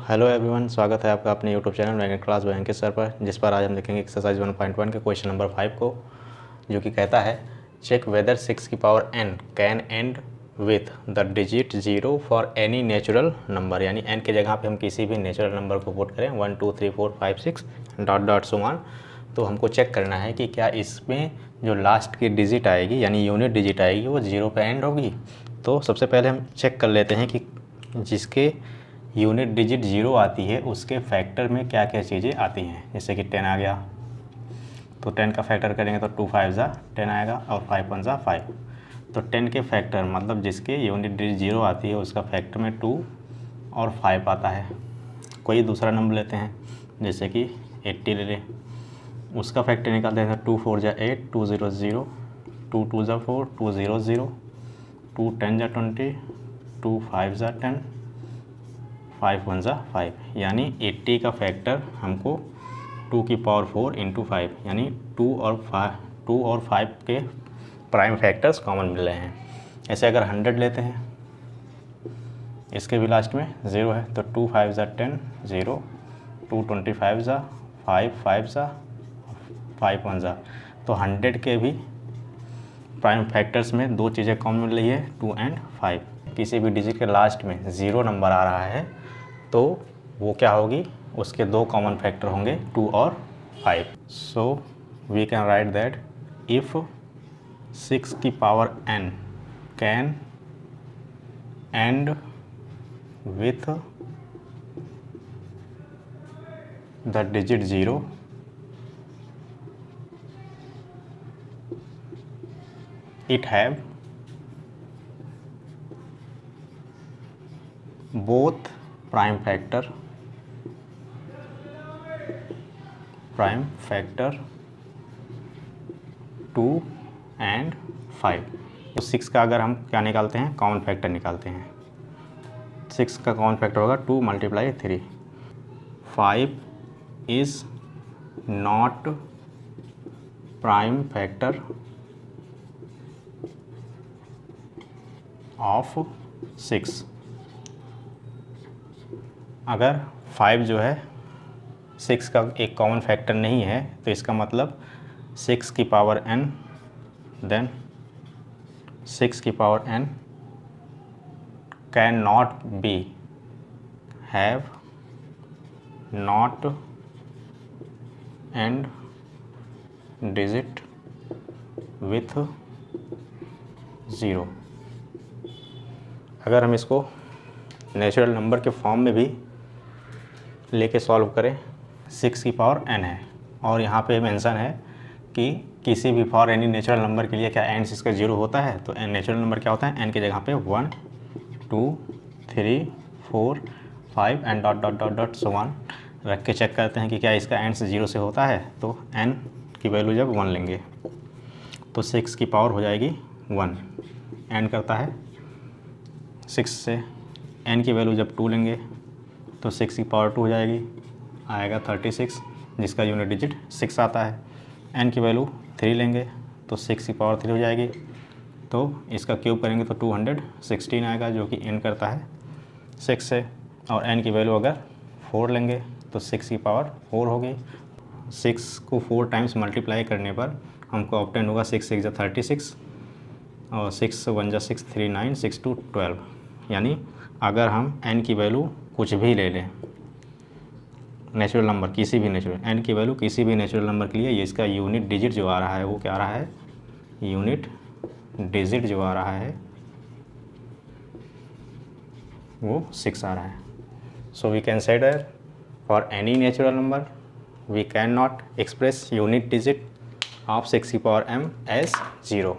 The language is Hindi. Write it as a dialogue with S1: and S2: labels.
S1: हेलो एवरीवन, स्वागत है आपका अपने YouTube channel magnet class by Ankit sir पर, जिस पर आज हम देखेंगे एक्सरसाइज 1.1 के क्वेश्चन नंबर 5 को, जो कि कहता है चेक वेदर 6 की power n can end with the digit 0 for any natural number. यानी n की जगह पे हम किसी भी नेचुरल नंबर को पुट करें 1 2 3 4 5 6 डॉट डॉट सो ऑन। तो हमको चेक करना है कि क्या इसमें जो लास्ट की डिजिट आएगी यानी यूनिट डिजिट आएगी वो 0 पे एंड होगी। तो सबसे पहले हम चेक कर लेते हैं कि जिसके यूनिट डिजिट 0 आती है उसके फैक्टर में क्या क्या चीज़ें आती हैं। जैसे कि 10 आ गया तो 10 का फैक्टर करेंगे तो 2 5 ज़ा 10 आएगा और 5 1 ज़ा 5। तो 10 के फैक्टर मतलब जिसके यूनिट डिजिट 0 आती है उसका फैक्टर में 2 और 5 आता है। कोई दूसरा नंबर लेते हैं जैसे कि 80 ले लें, उसका फैक्टर निकालते हैं 2 4 ज़ा 8 2 0 0 2 2 ज़ा 4 2 0 0 2 10 ज़ा 20 2 5 ज़ा 10 5 1 ज़ा 5। यानी 80 का फैक्टर हमको 2 की पावर 4 इंटू 5 यानी 2 और 5 के प्राइम फैक्टर्स कॉमन मिल रहे हैं। ऐसे अगर 100 लेते हैं, इसके भी लास्ट में 0 है तो 2 5 ज़ा 10 0 2 25 ज़ा 5 5 ज़ा 5 1 ज़ा। तो 100 के भी प्राइम फैक्टर्स में दो चीज़ें कॉमन मिल रही है 2 एंड 5। किसी भी डिजिट के लास्ट में 0 नंबर आ रहा है तो वो क्या होगी, उसके दो कॉमन फैक्टर होंगे 2 और 5। So we can write that if 6 की power n can end with the digit 0 it have both prime factor 2 and 5। तो 6 का अगर हम क्या निकालते हैं, कॉमन फैक्टर निकालते हैं। 6 का कॉमन फैक्टर होगा 2 × 3। 5 is not prime factor of 6। अगर 5 जो है 6 का एक कॉमन फैक्टर नहीं है तो इसका मतलब 6 की पावर n देन 6 की power n can not be have not and digit with 0। अगर हम इसको नेचुरल नंबर के फॉर्म में भी लेके सॉल्व करें, 6 की पावर n है और यहाँ पे मेंशन है कि किसी भी फॉर एनी नेचुरल नंबर के लिए क्या एंड इसका 0 होता है। तो नेचुरल नंबर क्या होता है, n की जगह पे 1 2 3 4 5 and dot dot dot dot so on रख के चेक करते हैं कि क्या इसका एंड 0 से होता है। तो n की वैल्यू जब 1 लेंगे तो 6 की पावर हो जाएगी 1। एंड करता है 6 से, n की वैल्यू जब 2 लेंगे तो 6 की पावर 2 हो जाएगी, आएगा 36 जिसका यूनिट डिजिट 6 आता है। n की वैल्यू 3 लेंगे तो 6 की पावर 3 हो जाएगी, तो इसका क्यूब करेंगे तो 216 आएगा जो कि n करता है 6 से। और n की वैल्यू अगर 4 लेंगे तो 6 की पावर 4 होगी। 6 को 4 टाइम्स मल्टीप्लाई करने पर हमको ऑब्टेन होगा 6 6 ज़ा 36 और 6 1 ज़ा 6 3 9 6 2 12। यानी अगर हम n की वैल्यू कुछ भी ले लें, नेचुरल नंबर किसी भी नेचुरल n की वैल्यू किसी भी नेचुरल नंबर के लिए, ये इसका यूनिट डिजिट जो आ रहा है वो क्या आ रहा है, यूनिट डिजिट जो आ रहा है वो 6 आ रहा है। So we can say that for any natural number we can not express unit digit of 6 की पावर m एज 0।